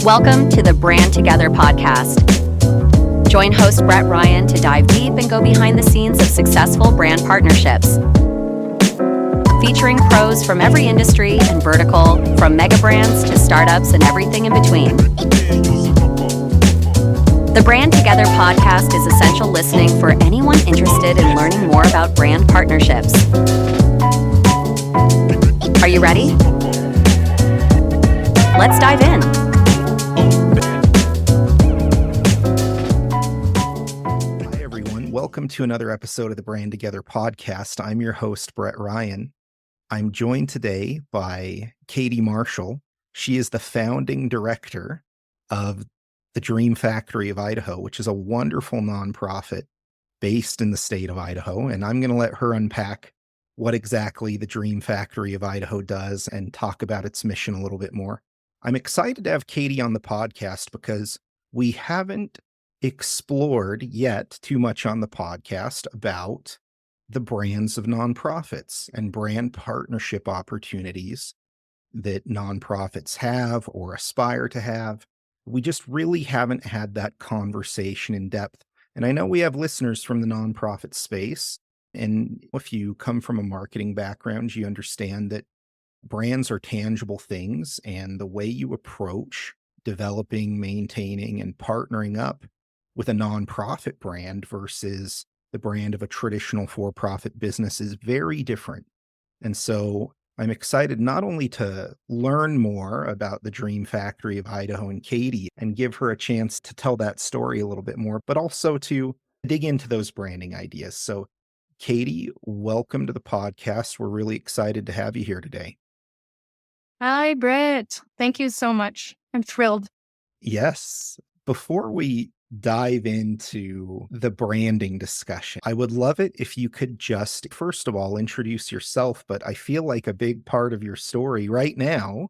Welcome to the Brand Together podcast. Join host Brett Ryan to dive deep and go behind the scenes of successful brand partnerships. Featuring pros from every industry and vertical, from mega brands to startups and everything in between. The Brand Together podcast is essential listening for anyone interested in learning more about brand partnerships. Are you ready? Let's dive in. Hi, everyone. Welcome to another episode of the Brand Together podcast. I'm your host, Brett Ryan. I'm joined today by Katie Marshall. She is the founding director of the Dream Factory of Idaho, which is a wonderful nonprofit based in the state of Idaho. And I'm going to let her unpack what exactly the Dream Factory of Idaho does and talk about its mission a little bit more. I'm excited to have Katie on the podcast because we haven't explored yet too much on the podcast about the brands of nonprofits and brand partnership opportunities that nonprofits have or aspire to have. We just really haven't had that conversation in depth. And I know we have listeners from the nonprofit space. And if you come from a marketing background, you understand that brands are tangible things, and the way you approach developing, maintaining, and partnering up with a nonprofit brand versus the brand of a traditional for-profit business is very different. And so I'm excited not only to learn more about the Dream Factory of Idaho and Katie and give her a chance to tell that story a little bit more, but also to dig into those branding ideas. So Katie, welcome to the podcast. We're really excited to have you here today. Hi, Brett. Thank you so much. I'm thrilled. Yes. Before we dive into the branding discussion, I would love it if you could just, first of all, introduce yourself. But I feel like a big part of your story right now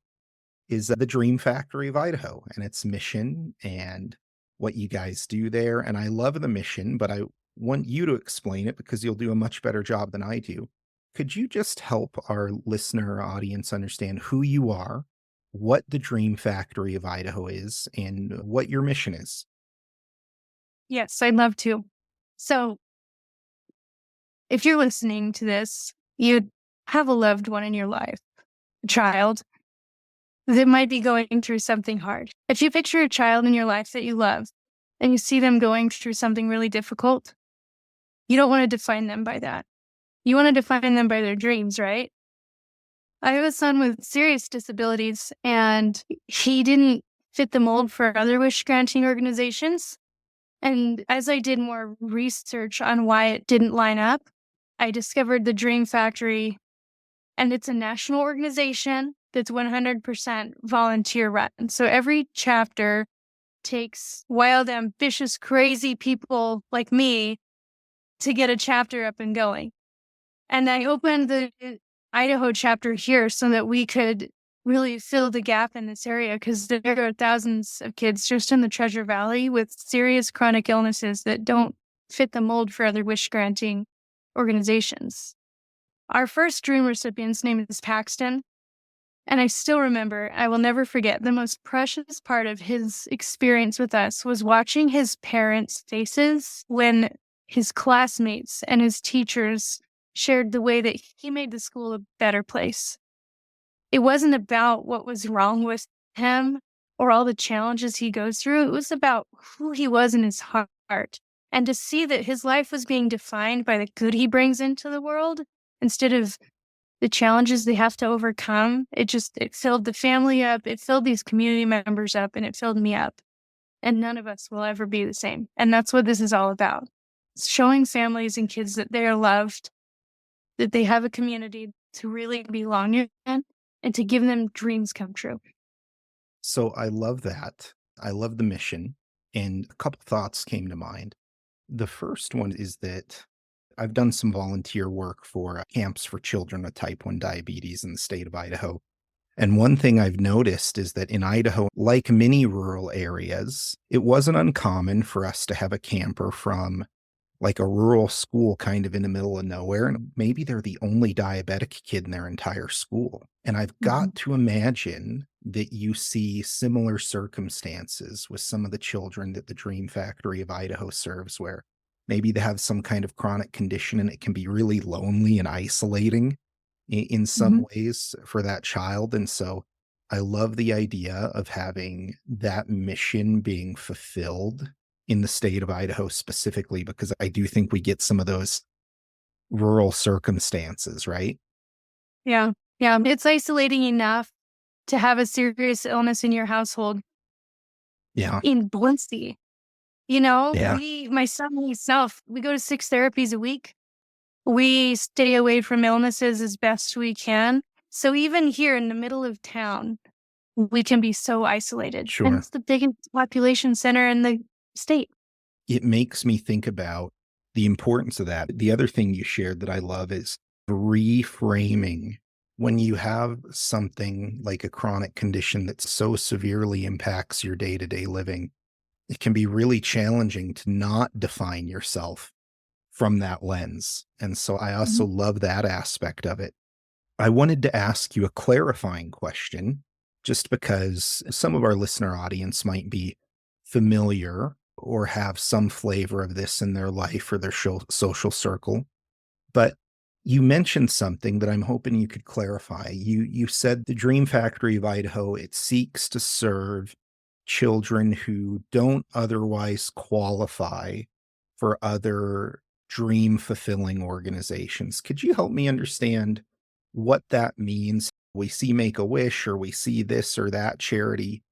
is the Dream Factory of Idaho and its mission and what you guys do there. And I love the mission, but I want you to explain it because you'll do a much better job than I do. Could you just help our listener audience understand who you are, what the Dream Factory of Idaho is, and what your mission is? Yes, I'd love to. So, if you're listening to this, you have a loved one in your life, a child that might be going through something hard. If you picture a child in your life that you love and you see them going through something really difficult, you don't want to define them by that. You want to define them by their dreams, right? I have a son with serious disabilities, and he didn't fit the mold for other wish-granting organizations. And as I did more research on why it didn't line up, I discovered the Dream Factory, and it's a national organization that's 100% volunteer run. So every chapter takes wild, ambitious, crazy people like me to get a chapter up and going. And I opened the Idaho chapter here so that we could really fill the gap in this area, because there are thousands of kids just in the Treasure Valley with serious chronic illnesses that don't fit the mold for other wish-granting organizations. Our first dream recipient's name is Paxton, and I still remember, I will never forget, the most precious part of his experience with us was watching his parents' faces when his classmates and his teachers shared the way that he made the school a better place. It wasn't about what was wrong with him or all the challenges he goes through. It was about who he was in his heart. And to see that his life was being defined by the good he brings into the world instead of the challenges they have to overcome, it filled the family up, it filled these community members up, and it filled me up. And none of us will ever be the same. And that's what this is all about. It's showing families and kids that they are loved, that they have a community to really belong in, and to give them dreams come true. So I love that. I love the mission. And a couple thoughts came to mind. The first one is that I've done some volunteer work for camps for children with type 1 diabetes in the state of Idaho. And one thing I've noticed is that in Idaho, like many rural areas, it wasn't uncommon for us to have a camper from like a rural school kind of in the middle of nowhere. And maybe they're the only diabetic kid in their entire school. And I've got to imagine that you see similar circumstances with some of the children that the Dream Factory of Idaho serves, where maybe they have some kind of chronic condition and it can be really lonely and isolating in some Mhm. ways for that child. And so I love the idea of having that mission being fulfilled in the state of Idaho specifically, because I do think we get some of those rural circumstances, right? Yeah. Yeah. It's isolating enough to have a serious illness in your household Yeah. in Boise. You know, Yeah. my son and myself, we go to 6 therapies a week. We stay away from illnesses as best we can. So even here in the middle of town, we can be so isolated. And Sure. it's the biggest population center in the state. It makes me think about the importance of that. The other thing you shared that I love is reframing. When you have something like a chronic condition that so severely impacts your day to day living, it can be really challenging to not define yourself from that lens. And so I also Mhm. love that aspect of it. I wanted to ask you a clarifying question, just because some of our listener audience might be familiar or have some flavor of this in their life or their social circle. But you mentioned something that I'm hoping you could clarify. You said the Dream Factory of Idaho, it seeks to serve children who don't otherwise qualify for other dream fulfilling organizations. Could you help me understand what that means? We see Make a Wish or we see this or that charity.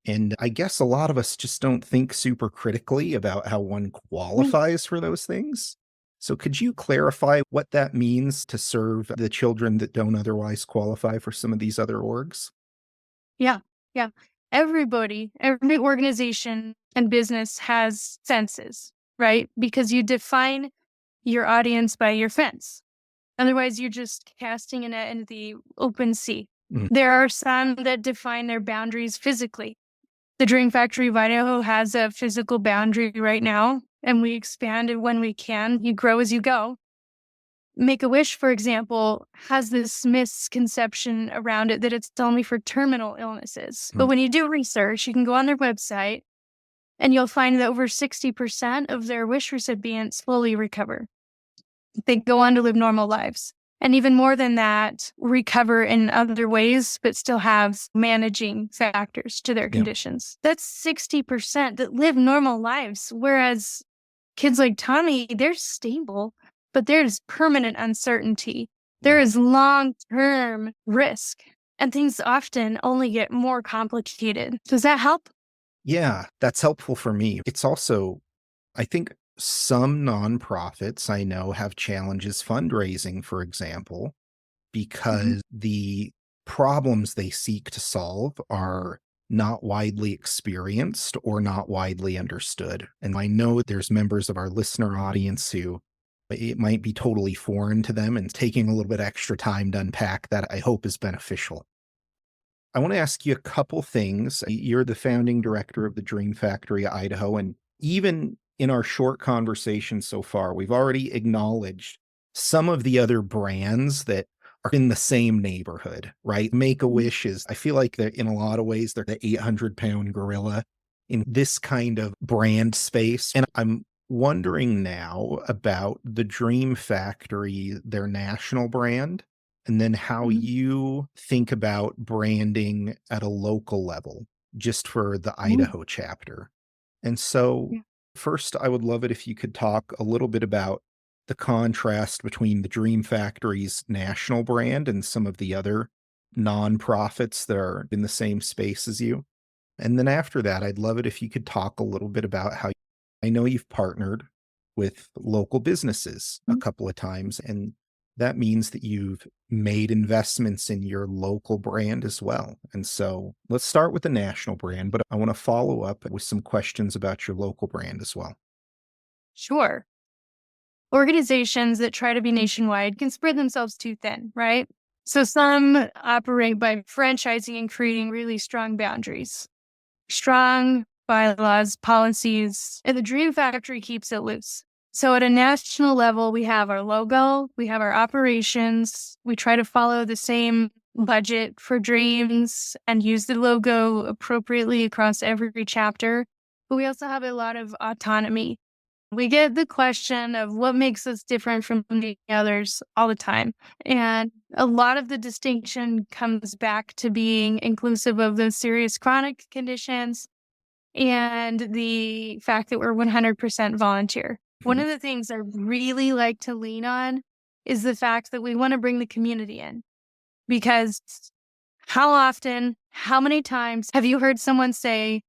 And I guess a lot of us just don't think super critically about how one qualifies for those things. So could you clarify what that means to serve the children that don't otherwise qualify for some of these other orgs? Yeah. Yeah. Everybody, every organization and business has senses, right? Because you define your audience by your fence. Otherwise, you're just casting a net into the open sea. Mm, There are some that define their boundaries physically. The Dream Factory of Idaho has a physical boundary right now, and we expand it when we can. You grow as you go. Make a Wish, for example, has this misconception around it that it's only for terminal illnesses. But mm, when you do research, you can go on their website and you'll find that over 60% of their wish recipients fully recover. They go on to live normal lives. And even more than that, recover in other ways, but still have managing factors to their yeah, conditions. That's 60% that live normal lives. Whereas kids like Tommy, they're stable, but there's permanent uncertainty. There yeah. is long term risk, and things often only get more complicated. Does that help? Yeah, that's helpful for me. It's also, I think some nonprofits I know have challenges fundraising, for example, Mhm. because the problems they seek to solve are not widely experienced or not widely understood. And I know there's members of our listener audience who it might be totally foreign to them, and taking a little bit extra time to unpack that, I hope, is beneficial. I want to ask you a couple things. You're the founding director of the Dream Factory Idaho, and even in our short conversation so far, we've already acknowledged some of the other brands that are in the same neighborhood, right? Make a Mhm. Wish is, I feel like they're in a lot of ways, they're the 800-pound gorilla in this kind of brand space. And I'm wondering now about the Dream Factory, their national brand, and then how Mhm. you think about branding at a local level, just for the Mhm. Idaho chapter. And so, Yeah. first, I would love it if you could talk a little bit about the contrast between the Dream Factory's national brand and some of the other nonprofits that are in the same space as you. And then after that, I'd love it if you could talk a little bit about how I know you've partnered with local businesses a Mhm. couple of times, and that means that you've made investments in your local brand as well. And so let's start with the national brand, but I want to follow up with some questions about your local brand as well. Sure. Organizations that try to be nationwide can spread themselves too thin, right? So some operate by franchising and creating really strong boundaries, strong bylaws, policies, and the Dream Factory keeps it loose. So at a national level, we have our logo, we have our operations, we try to follow the same budget for dreams and use the logo appropriately across every chapter. But we also have a lot of autonomy. We get the question of what makes us different from the others all the time. And a lot of the distinction comes back to being inclusive of those serious chronic conditions and the fact that we're 100% volunteer. One of the things I really like to lean on is the fact that we want to bring the community in. Because how often, how many times have you heard someone say,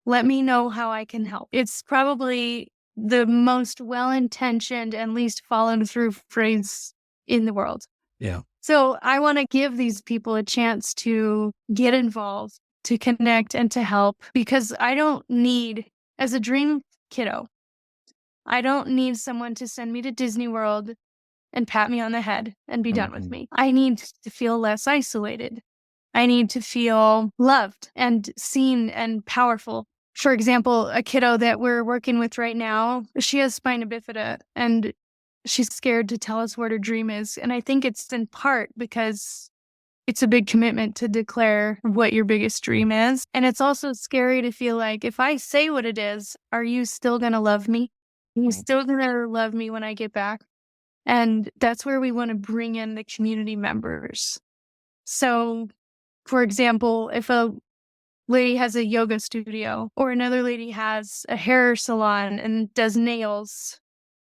"Let me know how I can help"? It's probably the most well-intentioned and least followed through phrase in the world. Yeah. So I want to give these people a chance to get involved, to connect, and to help, because I don't need, as a dream kiddo, I don't need someone to send me to Disney World and pat me on the head and be done with me. I need to feel less isolated. I need to feel loved and seen and powerful. For example, a kiddo that we're working with right now, she has spina bifida and she's scared to tell us what her dream is. And I think it's in part because it's a big commitment to declare what your biggest dream is. And it's also scary to feel like, if I say what it is, are you still going to love me? Are you still going to love me when I get back? And that's where we want to bring in the community members. So, for example, if a lady has a yoga studio or another lady has a hair salon and does nails,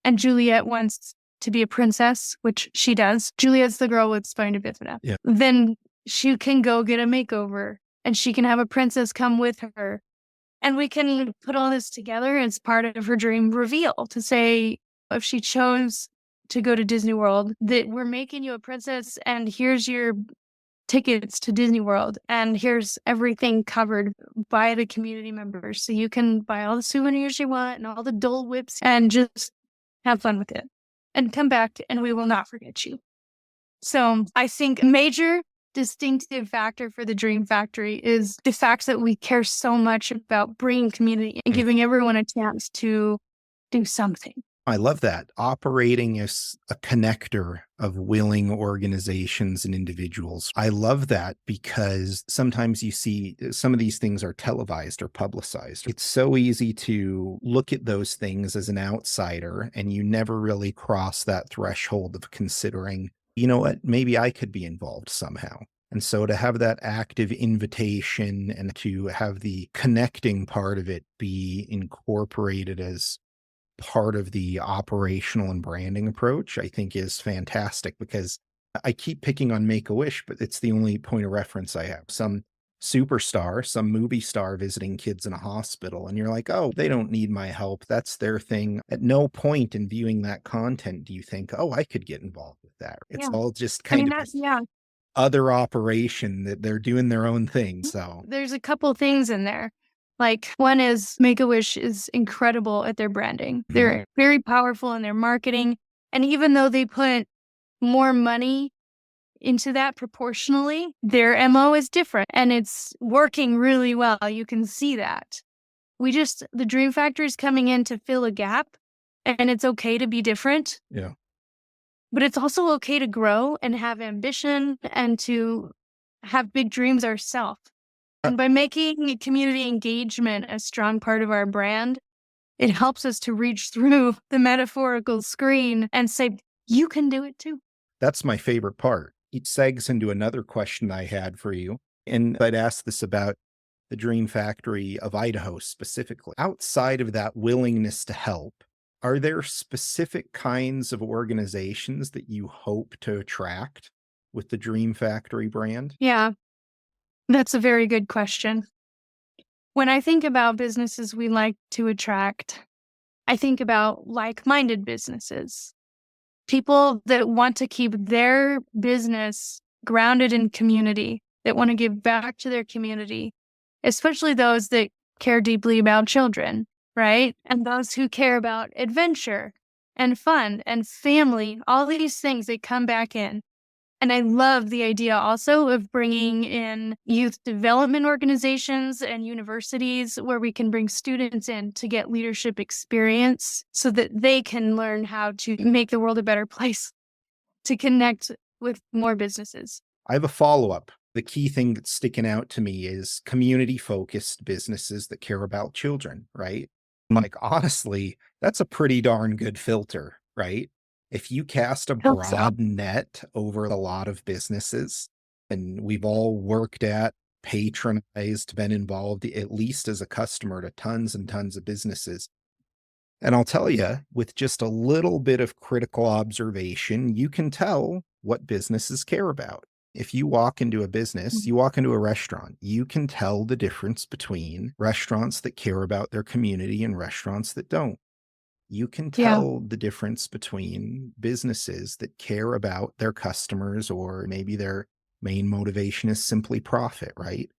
and Juliet wants to be a princess, which she does. Juliet's the girl with spina bifida. Yeah. Then she can go get a makeover and she can have a princess come with her. And we can put all this together as part of her dream reveal to say, if she chose to go to Disney World, that we're making you a princess and here's your tickets to Disney World and here's everything covered by the community members. So you can buy all the souvenirs you want and all the Dole Whips and just have fun with it and come back and we will not forget you. So I think a major distinctive factor for the Dream Factory is the fact that we care so much about bringing community and giving everyone a chance to do something. I love that. Operating as a connector of willing organizations and individuals. I love that because sometimes you see some of these things are televised or publicized. It's so easy to look at those things as an outsider and you never really cross that threshold of considering, you know what, maybe I could be involved somehow. And so to have that active invitation and to have the connecting part of it be incorporated as part of the operational and branding approach, I think is fantastic, because I keep picking on Make-A-Wish, but it's the only point of reference I have. Some superstar, some movie star visiting kids in a hospital, and you're like, oh, they don't need my help. That's their thing. At no point in viewing that content do you think, oh, I could get involved with that. It's all just kind of other operation that they're doing their own thing. So there's a couple things in there. Like, one is Make-A-Wish is incredible at their branding. They're very powerful in their marketing. And even though they put more money into that proportionally, their MO is different and it's working really well. You can see that. The Dream Factory is coming in to fill a gap, and it's okay to be different. Yeah. But it's also okay to grow and have ambition and to have big dreams ourselves. And by making community engagement a strong part of our brand, it helps us to reach through the metaphorical screen and say, you can do it too. That's my favorite part. It segs into another question I had for you. And I'd ask this about the Dream Factory of Idaho specifically. Outside of that willingness to help, are there specific kinds of organizations that you hope to attract with the Dream Factory brand? Yeah. That's a very good question. When I think about businesses we like to attract, I think about like-minded businesses, people that want to keep their business grounded in community, that want to give back to their community, especially those that care deeply about children, right? And those who care about adventure and fun and family, all these things that come back in. And I love the idea also of bringing in youth development organizations and universities where we can bring students in to get leadership experience so that they can learn how to make the world a better place, to connect with more businesses. I have a follow-up. The key thing that's sticking out to me is community-focused businesses that care about children, right? Like, honestly, that's a pretty darn good filter, right? If you cast a Hope so. broad net over a lot of businesses, and we've all worked at, patronized, been involved, at least as a customer to tons and tons of businesses. And I'll tell you, with just a little bit of critical observation, you can tell what businesses care about. If you walk into a business, Mhm. you walk into a restaurant, you can tell the difference between restaurants that care about their community and restaurants that don't. You can Yeah. tell the difference between businesses that care about their customers, or maybe their main motivation is simply profit, right?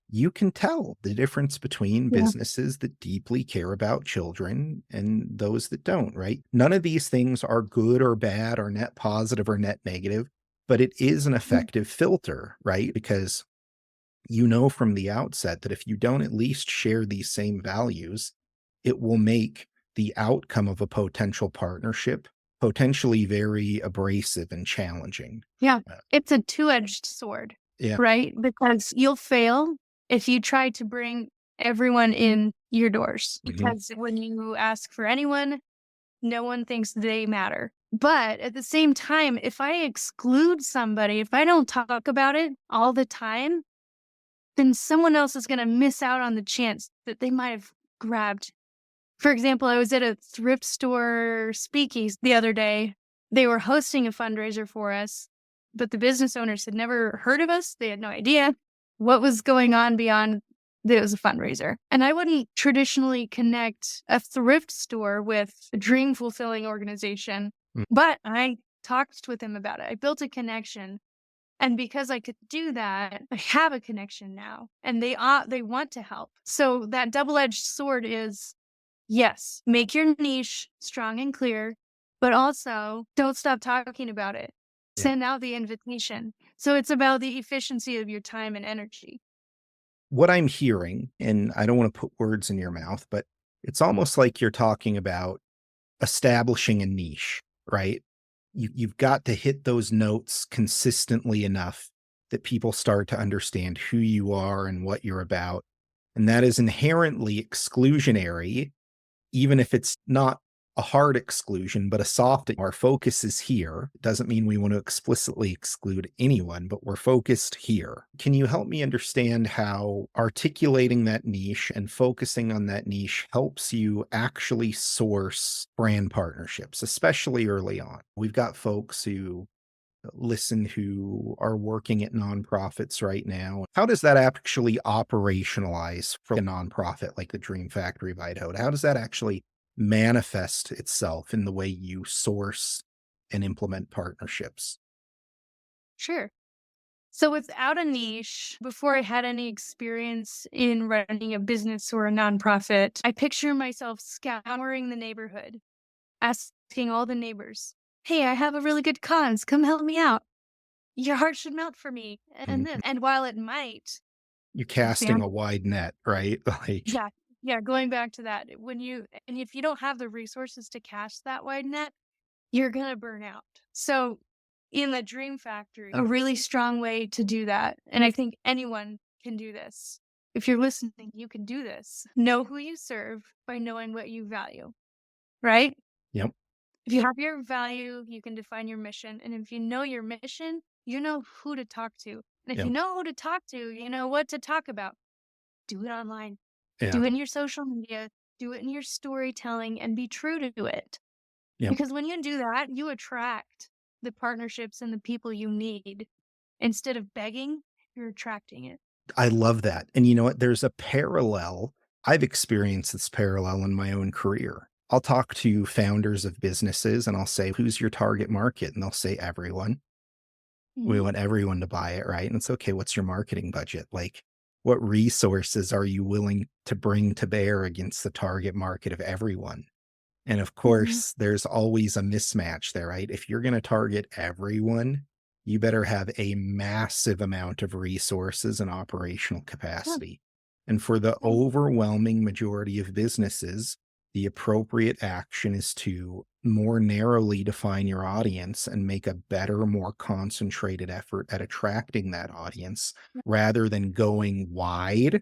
You can tell the difference between Yeah. businesses that deeply care about children and those that don't, right? None of these things are good or bad or net positive or net negative, but it is an Mhm. effective filter, right? Because you know from the outset that if you don't at least share these same values, it will make the outcome of a potential partnership potentially very abrasive and challenging. Yeah. Uh, It's a two-edged sword, yeah. right? Because you'll fail if you try to bring everyone in your doors. Mhm. Because when you ask for anyone, no one thinks they matter. But at the same time, if I exclude somebody, if I don't talk about it all the time, then someone else is going to miss out on the chance that they might have grabbed. For example, I was at a thrift store speakeasy the other day. They were hosting a fundraiser for us, but the business owners had never heard of us. They had no idea what was going on beyond that it was a fundraiser. And I wouldn't traditionally connect a thrift store with a dream fulfilling organization, Mm. but I talked with them about it. I built a connection. And because I could do that, I have a connection now, and they want to help. So that double-edged sword is, yes, make your niche strong and clear, but also don't stop talking about it. Yeah. Send out the invitation. So it's about the efficiency of your time and energy. What I'm hearing, and I don't want to put words in your mouth, but it's almost like you're talking about establishing a niche, right? You've got to hit those notes consistently enough that people start to understand who you are and what you're about. And that is inherently exclusionary, even if it's not a hard exclusion, but a soft. Our focus is here. It doesn't mean we want to explicitly exclude anyone, but we're focused here. Can you help me understand how articulating that niche and focusing on that niche helps you actually source brand partnerships, especially early on? We've got folks who listen who are working at nonprofits right now. How does that actually operationalize for a nonprofit like the Dream Factory of Idaho? How does that actually manifest itself in the way you source and implement partnerships? Sure. So without a niche, before I had any experience in running a business or a nonprofit, I picture myself scouring the neighborhood, asking all the neighbors, "Hey, I have a really good cause. Come help me out. Your heart should melt for me." And Mhm. this. And while it might, You're casting a example, wide net, right? Like, yeah, yeah, going back to that, and if you don't have the resources to cast that wide net, you're gonna burn out. So in the Dream Factory, a really strong way to do that, and I think anyone can do this. If you're listening, you can do this. Know who you serve by knowing what you value, right? yep, If you have your value, you can define your mission. And if you know your mission, you know who to talk to. And if you yep, know who to talk to, you know what to talk about. Do it online, yeah, do it in your social media, do it in your storytelling, and be true to it. yep. Because when you do that, you attract the partnerships and the people you need. Instead of begging, you're attracting it. I love that. And you know what? There's a parallel. I've experienced this parallel in my own career. I'll talk to founders of businesses and I'll say, who's your target market? And they'll say, everyone. We Mhm. want everyone to buy it, right? And it's okay. What's your marketing budget? Like, what resources are you willing to bring to bear against the target market of everyone? And of Mhm. course, there's always a mismatch there, right? If you're going to target everyone, you better have a massive amount of resources and operational Yeah, capacity. And for the yeah, overwhelming majority of businesses, The appropriate action is to more narrowly define your audience and make a better, more concentrated effort at attracting that audience rather than going wide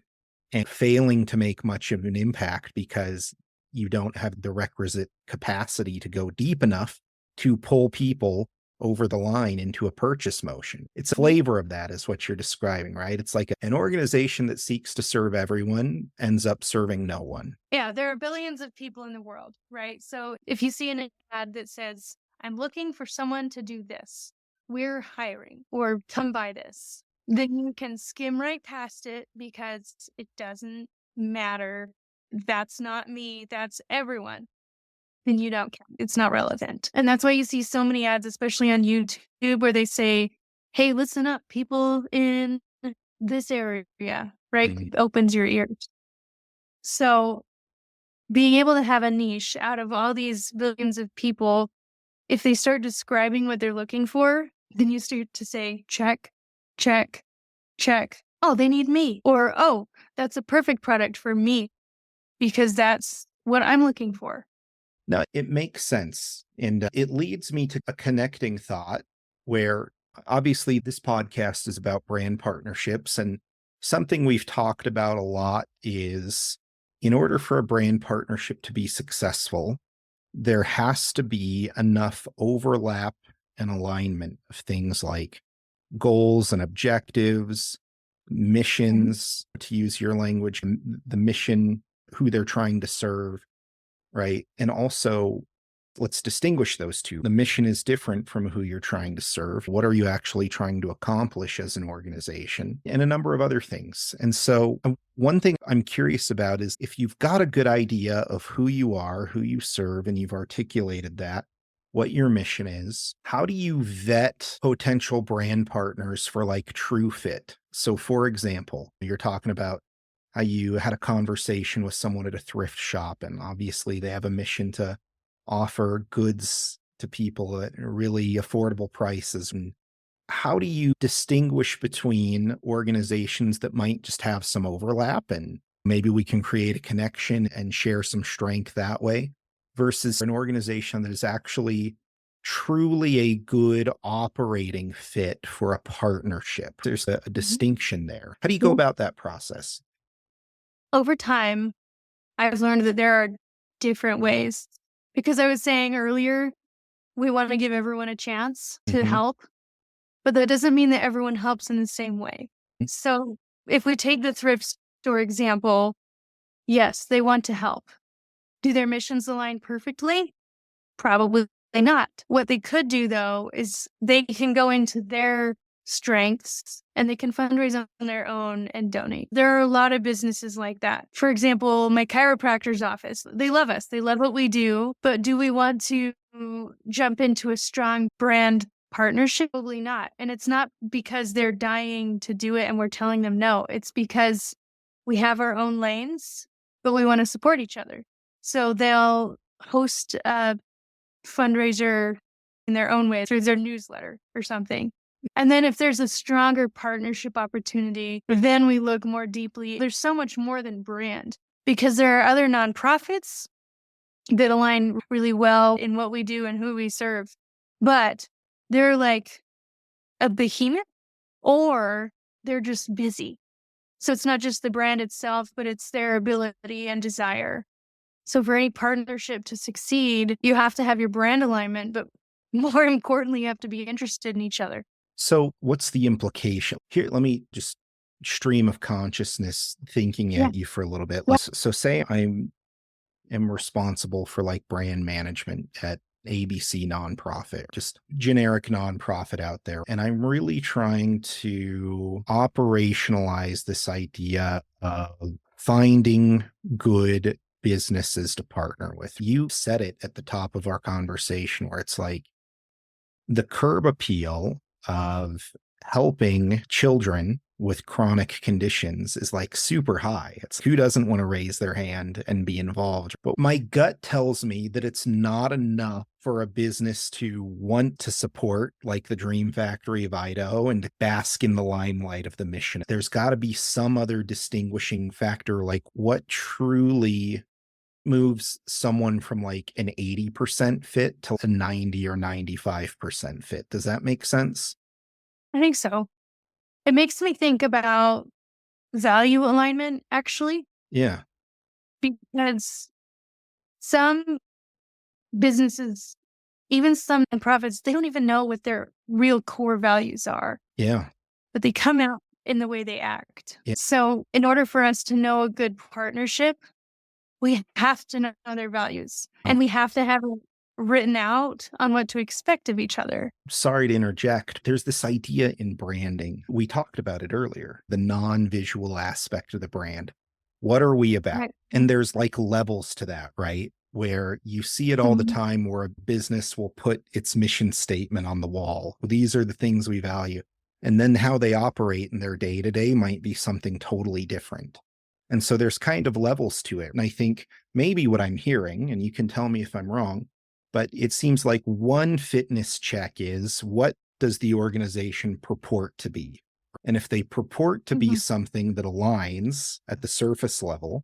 and failing to make much of an impact because you don't have the requisite capacity to go deep enough to pull people over the line into a purchase motion. It's a flavor of that is what you're describing, right? It's like an organization that seeks to serve everyone ends up serving no one. Yeah, there are billions of people in the world, right? So if you see an ad that says, I'm looking for someone to do this, we're hiring, or come buy this, then you can skim right past it because it doesn't matter. That's not me, that's everyone. Then you don't count. It's not relevant. And that's why you see so many ads, especially on YouTube, where they say, hey, listen up, people in this area, right? Mhm. Opens your ears. So being able to have a niche out of all these billions of people, if they start describing what they're looking for, then you start to say, check, check, check. Oh, they need me. Or, oh, that's a perfect product for me because that's what I'm looking for. Now, it makes sense. And it leads me to a connecting thought where obviously this podcast is about brand partnerships. And something we've talked about a lot is in order for a brand partnership to be successful, there has to be enough overlap and alignment of things like goals and objectives, missions, to use your language, the mission, who they're trying to serve, right? And also, let's distinguish those two. The mission is different from who you're trying to serve. What are you actually trying to accomplish as an organization? And a number of other things. And so, one thing I'm curious about is if you've got a good idea of who you are, who you serve, and you've articulated that, what your mission is, how do you vet potential brand partners for like true fit? So, for example, you're talking about how you had a conversation with someone at a thrift shop, and obviously they have a mission to offer goods to people at really affordable prices. And how do you distinguish between organizations that might just have some overlap and maybe we can create a connection and share some strength that way versus an organization that is actually truly a good operating fit for a partnership? There's a distinction there. How do you go about that process? Over time, I've learned that there are different ways. Because I was saying earlier, we want to give everyone a chance to Mhm. help, but that doesn't mean that everyone helps in the same way. So if we take the thrift store example, yes, they want to help. Do their missions align perfectly? Probably not. What they could do though is they can go into their strengths and they can fundraise on their own and donate. There are a lot of businesses like that. For example, my chiropractor's office, they love us. They love what we do, but do we want to jump into a strong brand partnership? Probably not. And it's not because they're dying to do it and we're telling them no. It's because we have our own lanes, but we want to support each other. So they'll host a fundraiser in their own way through their newsletter or something. And then if there's a stronger partnership opportunity, then we look more deeply. There's so much more than brand because there are other nonprofits that align really well in what we do and who we serve. But they're like a behemoth or they're just busy. So it's not just the brand itself, but it's their ability and desire. So for any partnership to succeed, you have to have your brand alignment, but more importantly, you have to be interested in each other. So, what's the implication? Here, let me just stream of consciousness thinking Yeah. at you for a little bit. Yeah. So say am responsible for like brand management at ABC nonprofit, just generic nonprofit out there. And I'm really trying to operationalize this idea of finding good businesses to partner with. You said it at the top of our conversation where it's like the curb appeal of helping children with chronic conditions is like super high. It's who doesn't want to raise their hand and be involved. But my gut tells me that it's not enough for a business to want to support like the Dream Factory of Idaho and to bask in the limelight of the mission. There's got to be some other distinguishing factor, like what truly moves someone from like an 80% fit to a 90 or 95% fit. Does that make sense? I think so. It makes me think about value alignment, actually, Yeah. because some businesses, even some nonprofits, they don't even know what their real core values are, Yeah. but they come out in the way they act. Yeah. So, in order for us to know a good partnership, we have to know their values and we have to have it written out on what to expect of each other. Sorry to interject. There's this idea in branding. We talked about it earlier, the non-visual aspect of the brand. What are we about? Right. And there's like levels to that, right? Where you see it all the Mhm. time where a business will put its mission statement on the wall. These are the things we value. And then how they operate in their day to day might be something totally different. And so there's kind of levels to it. And I think maybe what I'm hearing, and you can tell me if I'm wrong, but it seems like one fitness check is, what does the organization purport to be? And if they purport to be Mhm. something that aligns at the surface level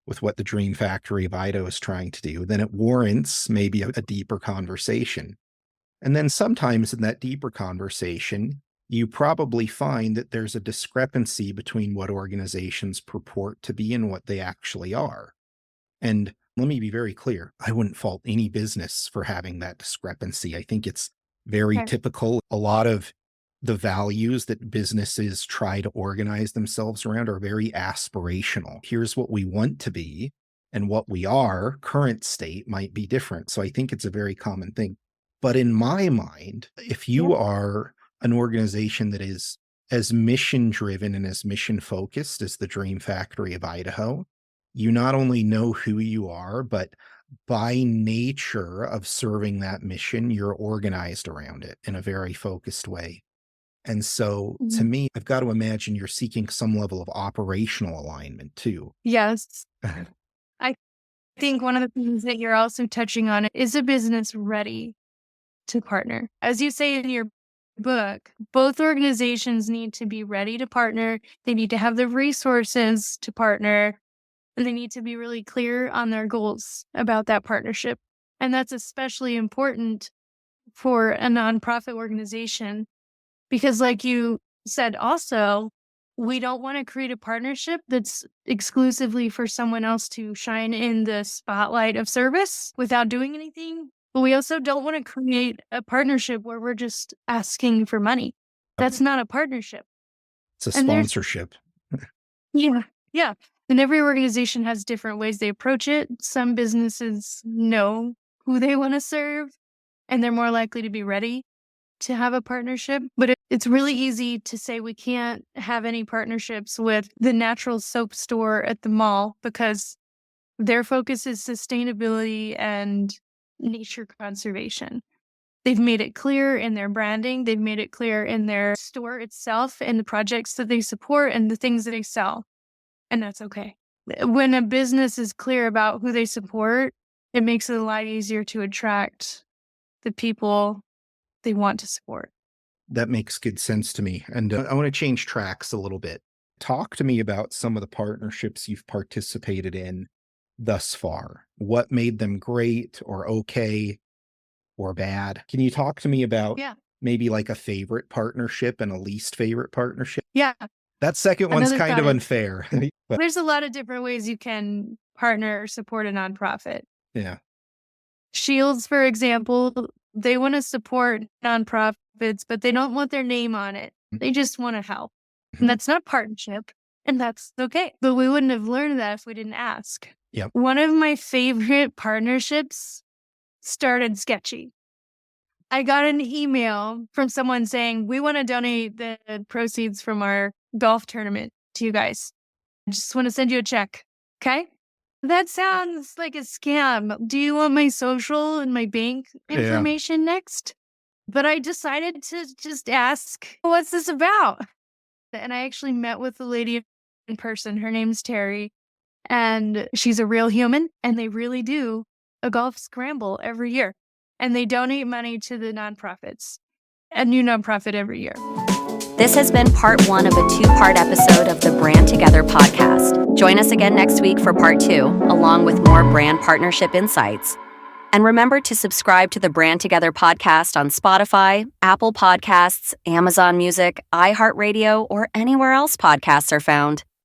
with what the Dream Factory of Idaho is trying to do, then it warrants maybe a deeper conversation. And then sometimes in that deeper conversation, you probably find that there's a discrepancy between what organizations purport to be and what they actually are. And let me be very clear, I wouldn't fault any business for having that discrepancy. I think it's very Okay. typical. A lot of the values that businesses try to organize themselves around are very aspirational. Here's what we want to be, and what we are, current state, might be different. So I think it's a very common thing. But in my mind, if Yeah. you are an organization that is as mission driven and as mission focused as the Dream Factory of Idaho, you not only know who you are, but by nature of serving that mission, you're organized around it in a very focused way. And so to Mhm. me, I've got to imagine you're seeking some level of operational alignment too. Yes. I think one of the things that you're also touching on is a business ready to partner. As you say in your book, both organizations need to be ready to partner. They need to have the resources to partner, and they need to be really clear on their goals about that partnership. And that's especially important for a nonprofit organization because, like you said, also, we don't want to create a partnership that's exclusively for someone else to shine in the spotlight of service without doing anything. But we also don't want to create a partnership where we're just asking for money. That's not a partnership. It's a And there's, sponsorship. yeah, yeah. And every organization has different ways they approach it. Some businesses know who they want to serve and they're more likely to be ready to have a partnership, but it's really easy to say we can't have any partnerships with the natural soap store at the mall because their focus is sustainability and nature conservation. They've made it clear in their branding, they've made it clear in their store itself and the projects that they support and the things that they sell. And that's okay. When a business is clear about who they support, it makes it a lot easier to attract the people they want to support. That makes good sense to me. And I want to change tracks a little bit. Talk to me about some of the partnerships you've participated in thus far. What made them great or okay or bad? Can you talk to me about Yeah. maybe like a favorite partnership and a least favorite partnership? Yeah. That second one's Another kind thought of is unfair. But there's a lot of different ways you can partner or support a nonprofit. yeah. Shields, for example, they want to support nonprofits, but they don't want their name on it. They just want to help. And Mhm. that's not partnership. And that's okay. But we wouldn't have learned that if we didn't ask. Yep. One of my favorite partnerships started sketchy. I got an email from someone saying, we want to donate the proceeds from our golf tournament to you guys. I just want to send you a check. Okay. That sounds like a scam. Do you want my social and my bank Yeah. information next? But I decided to just ask, what's this about? And I actually met with the lady in person. Her name's Terry, and she's a real human, and they really do a golf scramble every year. And they donate money to the nonprofits, a new nonprofit every year. This has been part one of a two-part episode of the Brand Together podcast. Join us again next week for part 2, along with more brand partnership insights. And remember to subscribe to the Brand Together podcast on Spotify, Apple Podcasts, Amazon Music, iHeartRadio, or anywhere else podcasts are found.